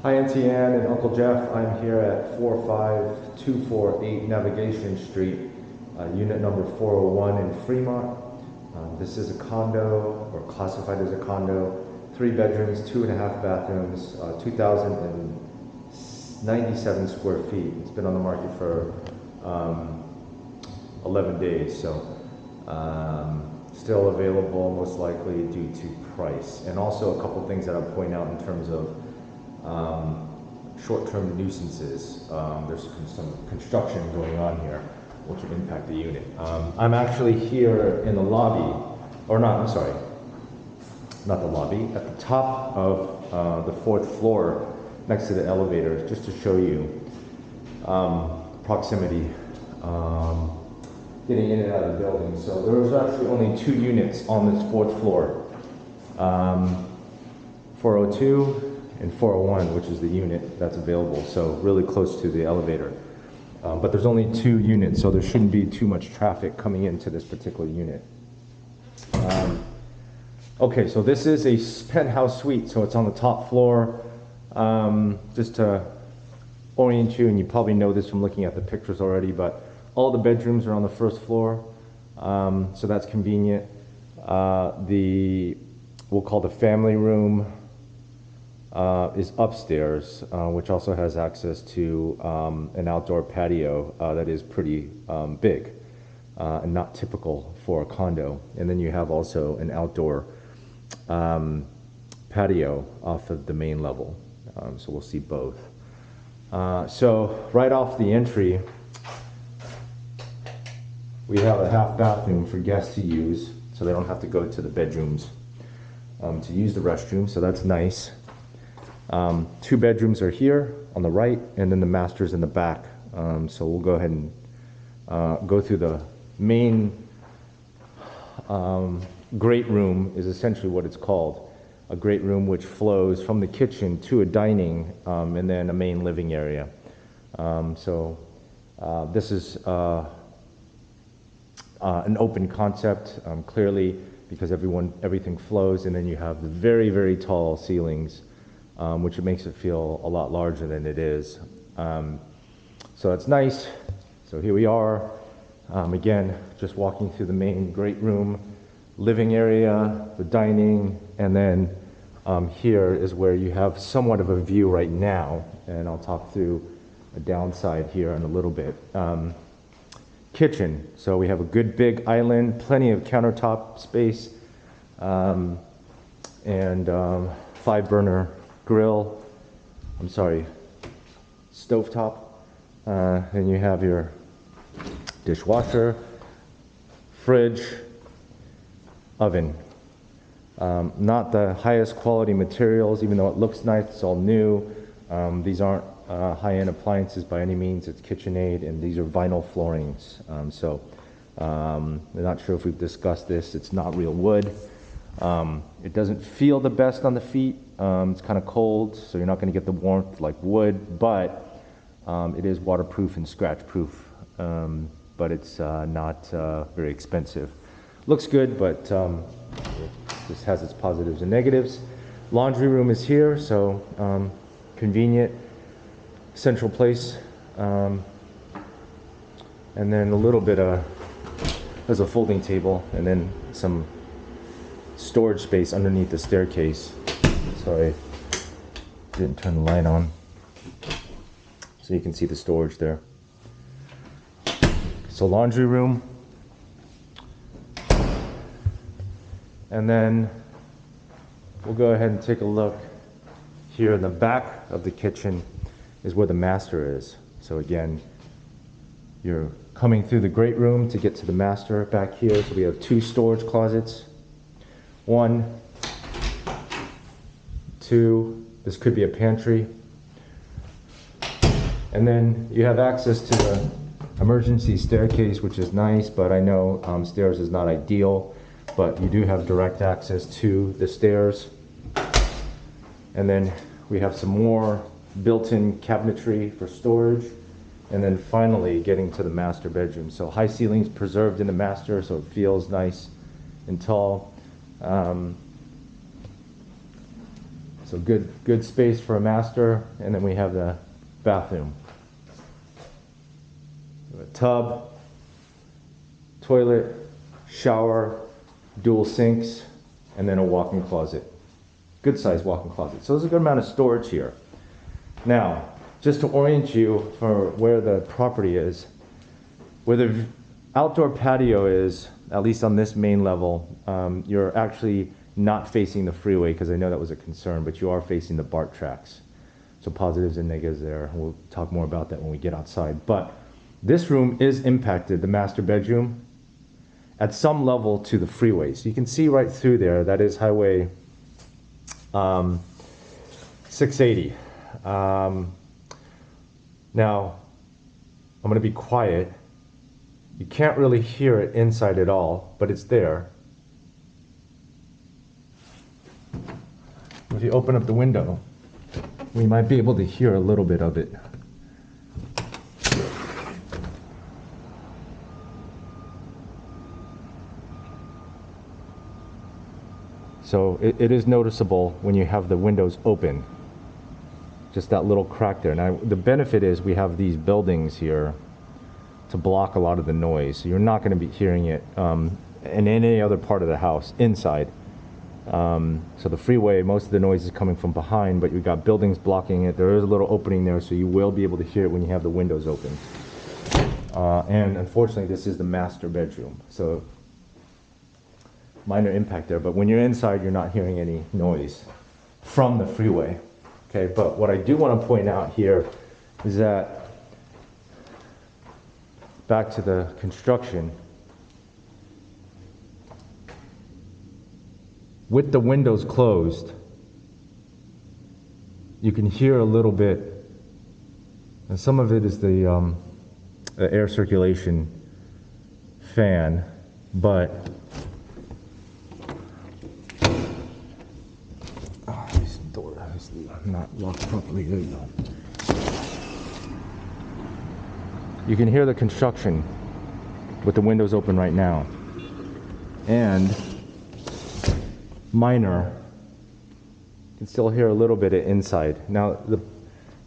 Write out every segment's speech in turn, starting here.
Hi, Auntie Anne and Uncle Jeff. I'm here at 45248 Navigation Street, unit number 401 in Fremont. This is a condo, or classified as a condo, 3 bedrooms, 2.5 bathrooms, 2,097 square feet. It's been on the market for 11 days, so still available most likely due to price. And also a couple things that I'll point out in terms of short-term nuisances. There's some construction going on here which will impact the unit. I'm actually here in the lobby, or not, I'm sorry, not the lobby, at the top of the 4th floor next to the elevators, just to show you proximity getting in and out of the building. So there was actually only 2 units on this 4th floor, 402 and 401, which is the unit that's available, so really close to the elevator. But there's only 2 units, so there shouldn't be too much traffic coming into this particular unit. Okay, so this is a penthouse suite, so it's on the top floor. Just to orient you, and you probably know this from looking at the pictures already, but all the bedrooms are on the 1st floor, so that's convenient. We'll call the family room is upstairs, which also has access to an outdoor patio that is pretty big and not typical for a condo. And then you have also an outdoor patio off of the main level, so we'll see both. So right off the entry, we have a half bathroom for guests to use, so they don't have to go to the bedrooms to use the restroom, so that's nice. 2 bedrooms are here on the right, and then the master's in the back. So we'll go ahead and go through the main great room, is essentially what it's called. A great room which flows from the kitchen to a dining and then a main living area. This is an open concept, clearly, because everything flows, and then you have the very, very tall ceilings, which makes it feel a lot larger than it is. So it's nice. So here we are, again, just walking through the main great room, living area, the dining, and then here is where you have somewhat of a view right now, and I'll talk through a downside here in a little bit. Kitchen, so we have a good big island, plenty of countertop space, and 5-burner grill, stovetop, and you have your dishwasher, fridge, oven. Not the highest quality materials, even though it looks nice, it's all new. These aren't high-end appliances by any means. It's KitchenAid, and these are vinyl floorings. I'm not sure if we've discussed this. It's not real wood. It doesn't feel the best on the feet. It's kind of cold, so you're not going to get the warmth like wood, but it is waterproof and scratch-proof, but it's not very expensive. Looks good, but this has its positives and negatives. Laundry room is here, so convenient, central place, and then a little bit there's a folding table, and then some storage space underneath the staircase. Sorry, didn't turn the light on, so you can see the storage there. So laundry room, and then we'll go ahead and take a look. Here in the back of the kitchen is where the master is. So again, you're coming through the great room to get to the master back here. So we have 2 storage closets. 1, 2, this could be a pantry. And then you have access to the emergency staircase, which is nice, but I know stairs is not ideal, but you do have direct access to the stairs. And then we have some more built-in cabinetry for storage. And then finally getting to the master bedroom. So high ceilings preserved in the master, so it feels nice and tall. So good space for a master, and then we have the bathroom. A tub, toilet, shower, dual sinks, and then a walk-in closet. Good sized walk-in closet. So there's a good amount of storage here. Now, just to orient you for where the property is, where the outdoor patio is, at least on this main level, you're actually not facing the freeway, because I know that was a concern, but you are facing the BART tracks. So positives and negatives there. We'll talk more about that when we get outside. But this room is impacted, the master bedroom, at some level to the freeway. So you can see right through there, that is Highway 680. Now, I'm going to be quiet. You can't really hear it inside at all, but it's there. If you open up the window, we might be able to hear a little bit of it. So it is noticeable when you have the windows open. Just that little crack there. Now, the benefit is we have these buildings here to block a lot of the noise. So you're not going to be hearing it in any other part of the house, inside. So the freeway, most of the noise is coming from behind, but you've got buildings blocking it. There is a little opening there, so you will be able to hear it when you have the windows open. And unfortunately, this is the master bedroom. So minor impact there, but when you're inside, you're not hearing any noise from the freeway. Okay, but what I do want to point out here is that, back to the construction, with the windows closed, you can hear a little bit, and some of it is the air circulation fan, but this door is not locked properly. There you go. You can hear the construction with the windows open right now, and minor, you can still hear a little bit of inside. Now,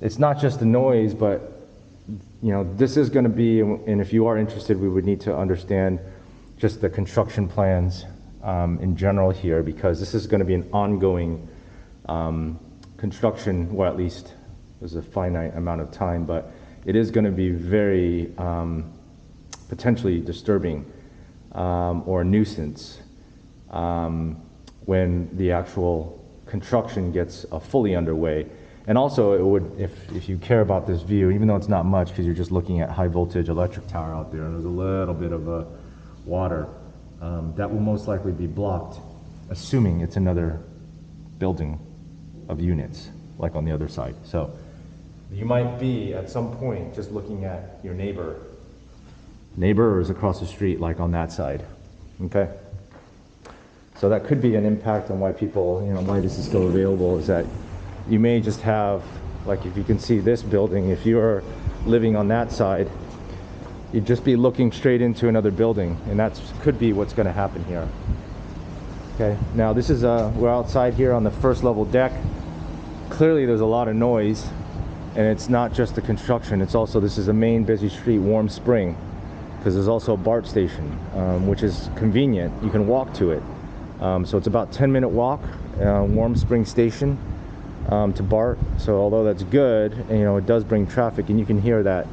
it's not just the noise, but you know, this is going to be, and if you are interested, we would need to understand just the construction plans in general here, because this is going to be an ongoing construction, or at least there's a finite amount of time, but it is going to be very potentially disturbing or a nuisance when the actual construction gets fully underway. And also, it would, if you care about this view, even though it's not much because you're just looking at high voltage electric tower out there, and there's a little bit of water, that will most likely be blocked, assuming it's another building of units, like on the other side. So you might be at some point just looking at your neighbors across the street, like on that side. Okay. So that could be an impact on why people, you know, why this is still available, is that you may just have, like if you can see this building, if you're living on that side, you'd just be looking straight into another building, and that could be what's going to happen here. Okay, now this is, we're outside here on the first level deck. Clearly there's a lot of noise, and it's not just the construction, it's also, this is a main busy street, Warm Spring, because there's also a BART station, which is convenient. You can walk to it. So it's about 10-minute walk, Warm Spring Station to BART. So although that's good, and, you know, it does bring traffic, and you can hear that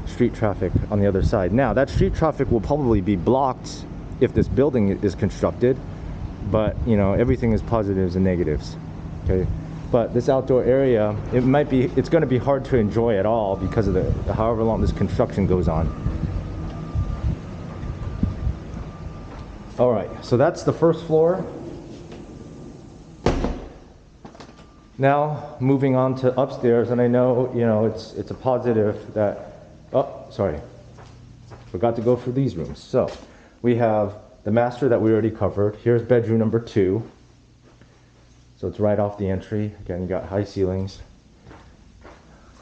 street traffic on the other side. Now, that street traffic will probably be blocked if this building is constructed, but, you know, everything is positives and negatives. Okay, but this outdoor area, it's going to be hard to enjoy at all because of the however long this construction goes on. All right, so that's the first floor. Now, moving on to upstairs, and I know, you know, it's a positive that, oh, sorry, forgot to go through these rooms. So, we have the master that we already covered. Here's bedroom number 2. So it's right off the entry. Again, you got high ceilings.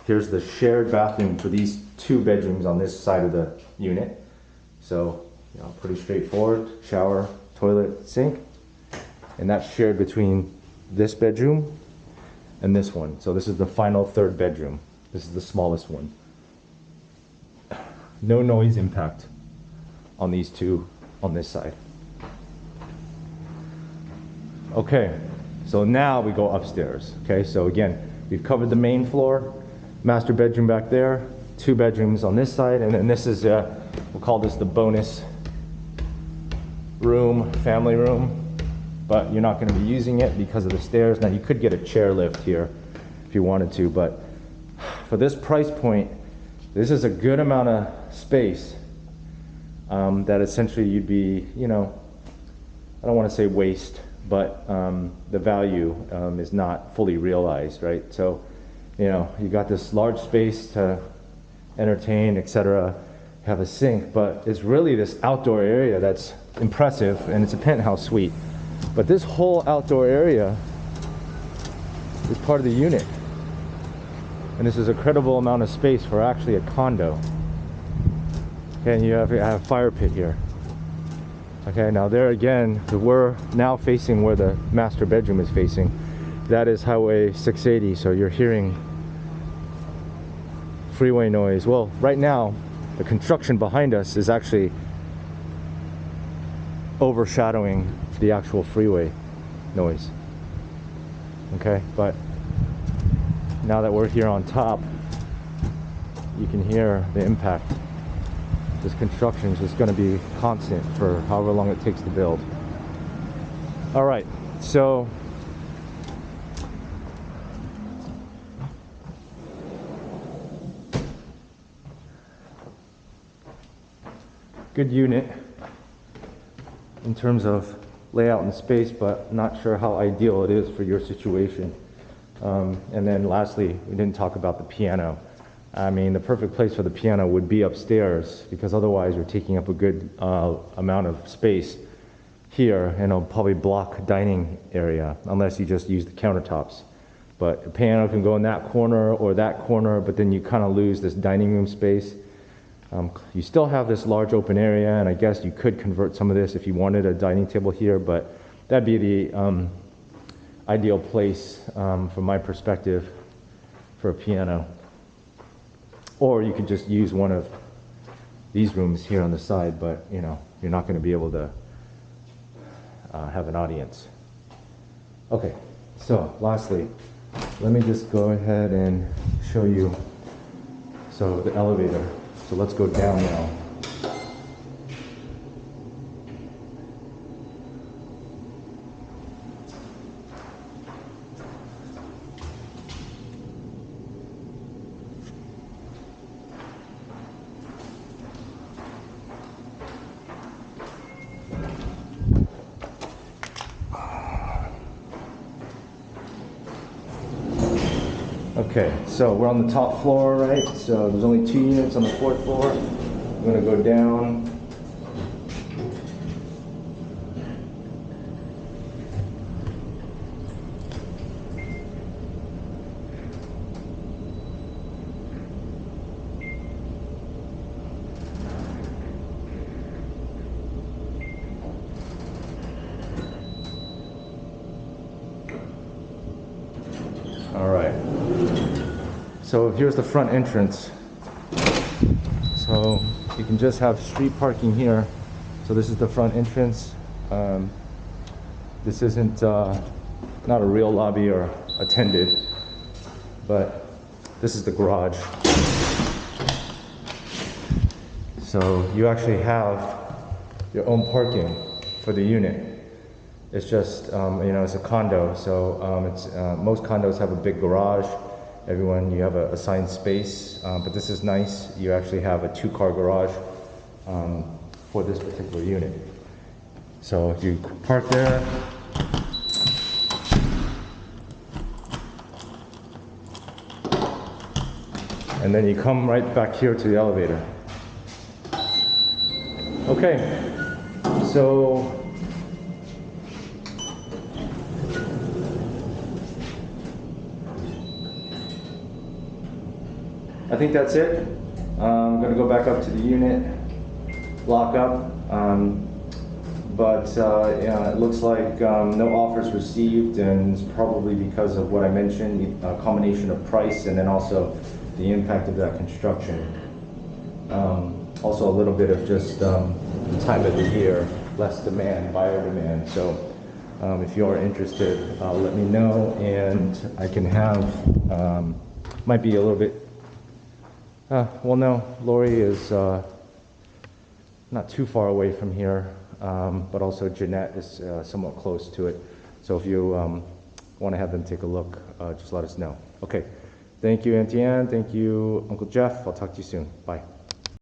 Here's the shared bathroom for these 2 bedrooms on this side of the unit. So, you know, pretty straightforward. Shower, toilet, sink. And that's shared between this bedroom and this one. So this is the final third bedroom. This is the smallest one. No noise impact on these two on this side. Okay, so now we go upstairs. Okay, so again, we've covered the main floor, master bedroom back there, 2 bedrooms on this side, and then this is, we'll call this the bonus room, family room, but you're not going to be using it because of the stairs. Now you could get a chair lift here if you wanted to, but for this price point, this is a good amount of space that essentially you'd be, you know, I don't want to say waste, but the value is not fully realized, right? So, you know, you got this large space to entertain, etc., have a sink, but it's really this outdoor area that's impressive, and it's a penthouse suite. But this whole outdoor area is part of the unit, and this is a credible amount of space for actually a condo. Okay, and you have a fire pit here. Okay, now there again, we're now facing where the master bedroom is facing. That is Highway 680, so you're hearing freeway noise. Well, right now, the construction behind us is actually overshadowing the actual freeway noise. Okay, but now that we're here on top, you can hear the impact. This construction is just going to be constant for however long it takes to build. All right, so good unit in terms of layout and space, but not sure how ideal it is for your situation. And then lastly, we didn't talk about the piano. I mean, the perfect place for the piano would be upstairs, because otherwise you're taking up a good amount of space here, and it'll probably block dining area unless you just use the countertops. But the piano can go in that corner or that corner, but then you kind of lose this dining room space. You still have this large open area, and I guess you could convert some of this if you wanted a dining table here, but that'd be the ideal place from my perspective for a piano. Or you could just use one of these rooms here on the side, but you know, you're not going to be able to have an audience. Okay, so lastly, let me just go ahead and show you, so the elevator. So let's go down now. Okay, so we're on the top floor, right? So there's only 2 units on the 4th floor. I'm gonna go down. All right. So here's the front entrance. So you can just have street parking here. So this is the front entrance. This isn't not a real lobby or attended, but this is the garage. So you actually have your own parking for the unit. It's just, you know, it's a condo, so most condos have a big garage. Everyone, you have a assigned space, but this is nice. You actually have a 2-car garage for this particular unit. So you park there. And then you come right back here to the elevator. Okay, so I think that's it. I'm gonna go back up to the unit, lock up, but yeah, it looks like no offers received, and it's probably because of what I mentioned, a combination of price and then also the impact of that construction. Also a little bit of just the time of the year, less demand, buyer demand. So if you are interested, let me know, and I can have, might be a little bit, well no, Lori is not too far away from here, but also Jeanette is somewhat close to it. So if you want to have them take a look, just let us know. Okay, thank you, Auntie Ann. Thank you, Uncle Jeff. I'll talk to you soon. Bye.